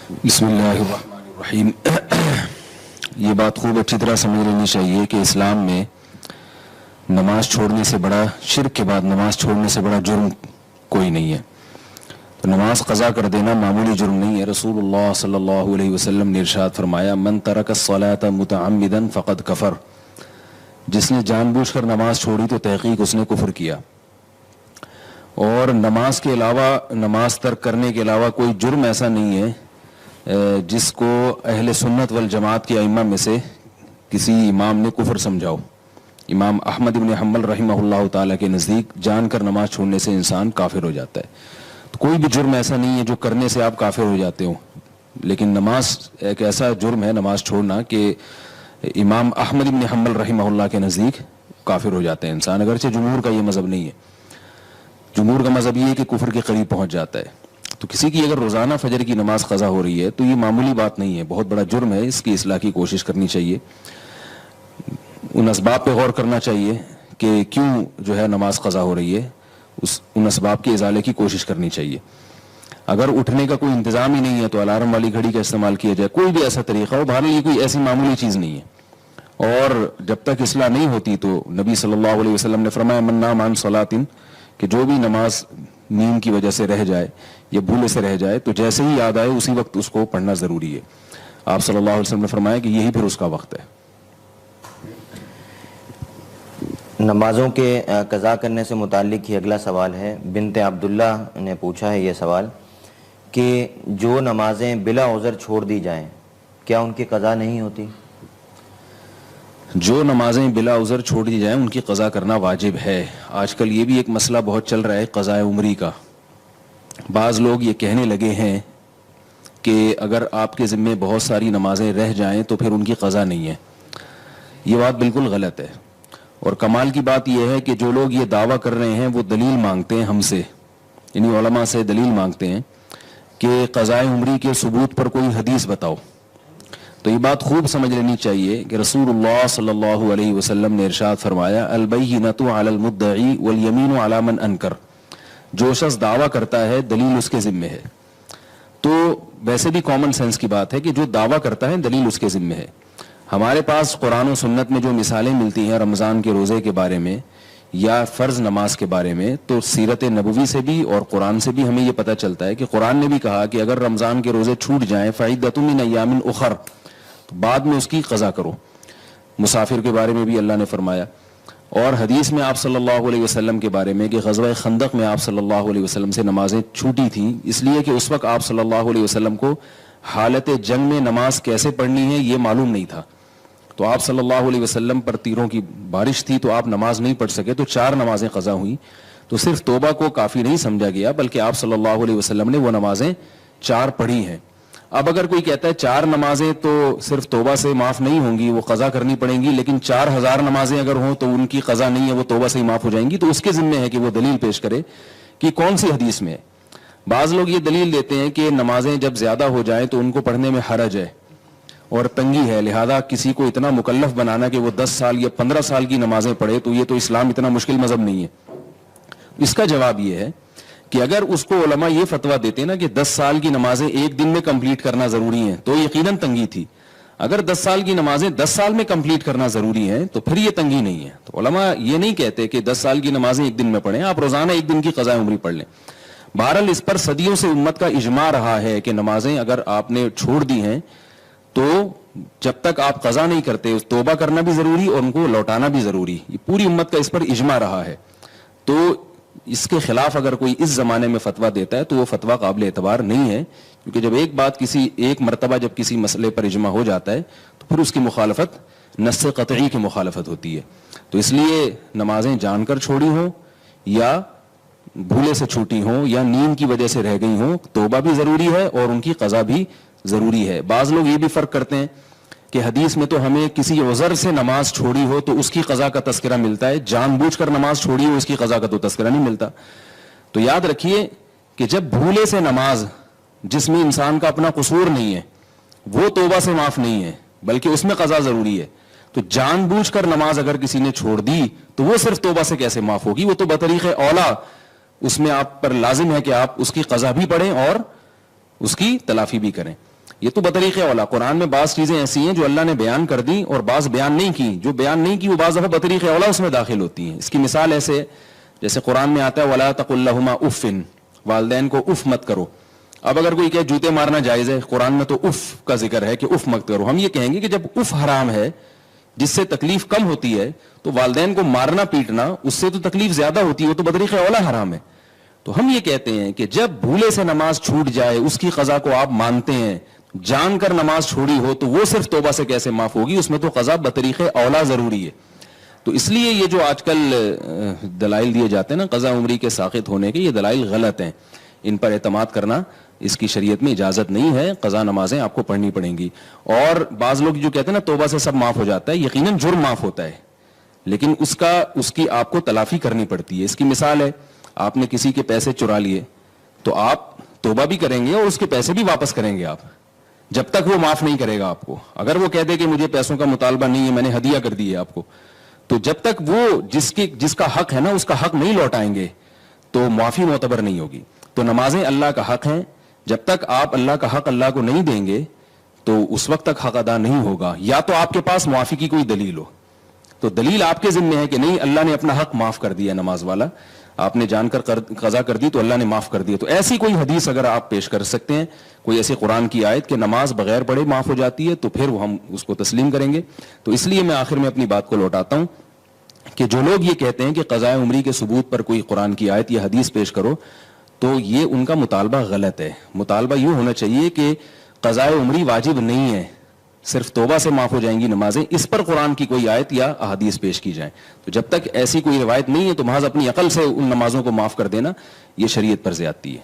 بسم اللہ الرحمن الرحیم. یہ بات خوب اچھی طرح سمجھ لینی چاہیے کہ اسلام میں نماز چھوڑنے سے بڑا، شرک کے بعد نماز چھوڑنے سے بڑا جرم کوئی نہیں ہے. تو نماز قضا کر دینا معمولی جرم نہیں ہے. رسول اللہ صلی اللہ علیہ وسلم نے ارشاد فرمایا من ترک الصلاۃ متعمدا فقد کفر. جس نے جان بوجھ کر نماز چھوڑی تو تحقیق اس نے کفر کیا. اور نماز کے علاوہ، نماز ترک کرنے کے علاوہ کوئی جرم ایسا نہیں ہے جس کو اہل سنت والجماعت کے ائمہ میں سے کسی امام نے کفر سمجھاؤ. امام احمد بن حنبل رحمہ اللہ تعالیٰ کے نزدیک جان کر نماز چھوڑنے سے انسان کافر ہو جاتا ہے. تو کوئی بھی جرم ایسا نہیں ہے جو کرنے سے آپ کافر ہو جاتے ہو، لیکن نماز ایک ایسا جرم ہے نماز چھوڑنا کہ امام احمد بن حنبل رحمہ اللہ کے نزدیک کافر ہو جاتا ہے انسان. اگرچہ جمہور کا یہ مذہب نہیں ہے. جمہور کا مذہب یہ ہے کہ کفر کے قریب پہنچ جاتا ہے. تو کسی کی اگر روزانہ فجر کی نماز قضا ہو رہی ہے تو یہ معمولی بات نہیں ہے، بہت بڑا جرم ہے. اس کی اصلاح کی کوشش کرنی چاہیے، ان اسباب پہ غور کرنا چاہیے کہ کیوں جو ہے نماز قضا ہو رہی ہے، ان اسباب کے ازالے کی کوشش کرنی چاہیے. اگر اٹھنے کا کوئی انتظام ہی نہیں ہے تو الارم والی گھڑی کا استعمال کیا جائے، کوئی بھی ایسا طریقہ ہو. بہرحال یہ کوئی ایسی معمولی چیز نہیں ہے. اور جب تک اصلاح نہیں ہوتی تو نبی صلی اللہ علیہ وسلم نے فرمایا من نام عن صلاۃ، کہ جو بھی نماز نیند کی وجہ سے رہ جائے یا بھولے سے رہ جائے تو جیسے ہی یاد آئے اسی وقت اس کو پڑھنا ضروری ہے. آپ صلی اللہ علیہ وسلم نے فرمایا کہ یہی پھر اس کا وقت ہے. نمازوں کے قضا کرنے سے متعلق ہی اگلا سوال ہے. بنت عبداللہ نے پوچھا ہے یہ سوال کہ جو نمازیں بلا عذر چھوڑ دی جائیں کیا ان کی قضا نہیں ہوتی؟ جو نمازیں بلا عذر چھوڑ دی جائیں ان کی قضا کرنا واجب ہے. آج کل یہ بھی ایک مسئلہ بہت چل رہا ہے قضاء عمری کا. بعض لوگ یہ کہنے لگے ہیں کہ اگر آپ کے ذمے بہت ساری نمازیں رہ جائیں تو پھر ان کی قضا نہیں ہے. یہ بات بالکل غلط ہے. اور کمال کی بات یہ ہے کہ جو لوگ یہ دعویٰ کر رہے ہیں وہ دلیل مانگتے ہیں ہم سے، یعنی علماء سے دلیل مانگتے ہیں کہ قضاء عمری کے ثبوت پر کوئی حدیث بتاؤ. تو یہ بات خوب سمجھ لینی چاہیے کہ رسول اللہ صلی اللہ علیہ وسلم نے ارشاد فرمایا البینۃ علی المدعی والیمین علی من انکر. جو شخص دعویٰ کرتا ہے دلیل اس کے ذمے ہے. تو ویسے بھی کامن سینس کی بات ہے کہ جو دعویٰ کرتا ہے دلیل اس کے ذمے ہے. ہمارے پاس قرآن و سنت میں جو مثالیں ملتی ہیں رمضان کے روزے کے بارے میں یا فرض نماز کے بارے میں، تو سیرت نبوی سے بھی اور قرآن سے بھی ہمیں یہ پتہ چلتا ہے کہ قرآن نے بھی کہا کہ اگر رمضان کے روزے چھوٹ جائیں فعدۃ من ایام اخر، تو بعد میں اس کی قضا کرو. مسافر کے بارے میں بھی اللہ نے فرمایا. اور حدیث میں آپ صلی اللہ علیہ وسلم کے بارے میں کہ غزوہ خندق میں آپ صلی اللہ علیہ وسلم سے نمازیں چھوٹی تھیں اس لیے کہ اس وقت آپ صلی اللہ علیہ وسلم کو حالت جنگ میں نماز کیسے پڑھنی ہے یہ معلوم نہیں تھا. تو آپ صلی اللہ علیہ وسلم پر تیروں کی بارش تھی تو آپ نماز نہیں پڑھ سکے، تو 4 نمازیں قضا ہوئیں. تو صرف توبہ کو کافی نہیں سمجھا گیا بلکہ آپ صلی اللہ علیہ وسلم نے وہ نمازیں 4 پڑھی ہیں. اب اگر کوئی کہتا ہے 4 نمازیں تو صرف توبہ سے معاف نہیں ہوں گی، وہ قضا کرنی پڑیں گی، لیکن 4000 نمازیں اگر ہوں تو ان کی قضا نہیں ہے، وہ توبہ سے ہی معاف ہو جائیں گی، تو اس کے ذمہ ہے کہ وہ دلیل پیش کرے کہ کون سی حدیث میں ہے. بعض لوگ یہ دلیل دیتے ہیں کہ نمازیں جب زیادہ ہو جائیں تو ان کو پڑھنے میں حرج ہے اور تنگی ہے، لہذا کسی کو اتنا مکلف بنانا کہ وہ 10 سال یا 15 سال کی نمازیں پڑھے تو یہ تو اسلام اتنا مشکل مذہب نہیں ہے. اس کا جواب یہ ہے کہ اگر اس کو علماء یہ فتویٰ دیتے نا کہ 10 سال کی نمازیں ایک دن میں کمپلیٹ کرنا ضروری ہیں تو یقیناً تنگی تھی. اگر 10 سال کی نمازیں 10 سال میں کمپلیٹ کرنا ضروری ہیں تو پھر یہ تنگی نہیں ہے. تو علماء یہ نہیں کہتے کہ 10 سال کی نمازیں ایک دن میں پڑھیں، آپ روزانہ ایک دن کی قضاء عمری پڑھ لیں. بہرحال اس پر صدیوں سے امت کا اجماع رہا ہے کہ نمازیں اگر آپ نے چھوڑ دی ہیں تو جب تک آپ قضا نہیں کرتے توبہ کرنا بھی ضروری اور ان کو لوٹانا بھی ضروری. یہ پوری امت کا اس پر اجماع رہا ہے. تو اس کے خلاف اگر کوئی اس زمانے میں فتویٰ دیتا ہے تو وہ فتویٰ قابل اعتبار نہیں ہے، کیونکہ جب ایک مرتبہ جب کسی مسئلے پر اجماع ہو جاتا ہے تو پھر اس کی مخالفت نص قطعی کی مخالفت ہوتی ہے. تو اس لیے نمازیں جان کر چھوڑی ہوں یا بھولے سے چھوٹی ہوں یا نیند کی وجہ سے رہ گئی ہوں، توبہ بھی ضروری ہے اور ان کی قضا بھی ضروری ہے. بعض لوگ یہ بھی فرق کرتے ہیں کہ حدیث میں تو ہمیں کسی عذر سے نماز چھوڑی ہو تو اس کی قضا کا تذکرہ ملتا ہے، جان بوجھ کر نماز چھوڑی ہو اس کی قضا کا تو تذکرہ نہیں ملتا. تو یاد رکھیے کہ جب بھولے سے نماز جس میں انسان کا اپنا قصور نہیں ہے وہ توبہ سے معاف نہیں ہے بلکہ اس میں قضا ضروری ہے. تو جان بوجھ کر نماز اگر کسی نے چھوڑ دی تو وہ صرف توبہ سے کیسے معاف ہوگی؟ وہ تو بطریق اولا اس میں آپ پر لازم ہے کہ آپ اس کی قضا بھی پڑھیں اور اس کی تلافی بھی کریں. یہ تو بطریق اولا. قرآن میں بعض چیزیں ایسی ہیں جو اللہ نے بیان کر دی اور بعض بیان نہیں کی. جو بیان نہیں کی وہ بعض دفعہ بطریق اولا اس میں داخل ہوتی ہیں. اس کی مثال ایسے جیسے قرآن میں آتا ہے وَلَا تَقُلْ لَهُمَا اُفٍّ, والدین کو اف مت کرو. اب اگر کوئی کہے جوتے مارنا جائز ہے, قرآن میں تو اف کا ذکر ہے کہ اف مت کرو. ہم یہ کہیں گے کہ جب اف حرام ہے جس سے تکلیف کم ہوتی ہے تو والدین کو مارنا پیٹنا اس سے تو تکلیف زیادہ ہوتی ہے, وہ تو بطریق اولا حرام ہے. تو ہم یہ کہتے ہیں کہ جب بھولے سے نماز چھوٹ جائے اس کی قضا کو آپ مانتے ہیں, جان کر نماز چھوڑی ہو تو وہ صرف توبہ سے کیسے معاف ہوگی, اس میں تو قضا بطریق اولا ضروری ہے. تو اس لیے یہ جو آج کل دلائل دیے جاتے ہیں نا قضا عمری کے ساقط ہونے کے, یہ دلائل غلط ہیں. ان پر اعتماد کرنا اس کی شریعت میں اجازت نہیں ہے. قضا نمازیں آپ کو پڑھنی پڑیں گی. اور بعض لوگ جو کہتے ہیں نا توبہ سے سب معاف ہو جاتا ہے, یقیناً جرم معاف ہوتا ہے لیکن اس کی آپ کو تلافی کرنی پڑتی ہے. اس کی مثال ہے آپ نے کسی کے پیسے چرا لیے تو آپ توبہ بھی کریں گے اور اس کے پیسے بھی واپس کریں گے آپ, جب تک وہ معاف نہیں کرے گا آپ کو. اگر وہ کہہ دے کہ مجھے پیسوں کا مطالبہ نہیں ہے, میں نے ہدیہ کر دی ہے آپ کو, تو جب تک وہ جس کا حق ہے نا اس کا حق نہیں لوٹائیں گے تو معافی معتبر نہیں ہوگی. تو نمازیں اللہ کا حق ہیں, جب تک آپ اللہ کا حق اللہ کو نہیں دیں گے تو اس وقت تک حق ادا نہیں ہوگا. یا تو آپ کے پاس معافی کی کوئی دلیل ہو, تو دلیل آپ کے ذمہ ہے کہ نہیں اللہ نے اپنا حق معاف کر دیا, نماز والا آپ نے جان کر قضا کر دی تو اللہ نے معاف کر دیا. تو ایسی کوئی حدیث اگر آپ پیش کر سکتے ہیں, کوئی ایسی قرآن کی آیت کہ نماز بغیر پڑھے معاف ہو جاتی ہے, تو پھر ہم اس کو تسلیم کریں گے. تو اس لیے میں آخر میں اپنی بات کو لوٹاتا ہوں کہ جو لوگ یہ کہتے ہیں کہ قضاء عمری کے ثبوت پر کوئی قرآن کی آیت یا حدیث پیش کرو, تو یہ ان کا مطالبہ غلط ہے. مطالبہ یہ ہونا چاہیے کہ قضاء عمری واجب نہیں ہے, صرف توبہ سے معاف ہو جائیں گی نمازیں, اس پر قرآن کی کوئی آیت یا احادیث پیش کی جائیں. تو جب تک ایسی کوئی روایت نہیں ہے تو محض اپنی عقل سے ان نمازوں کو معاف کر دینا یہ شریعت پر زیادتی ہے.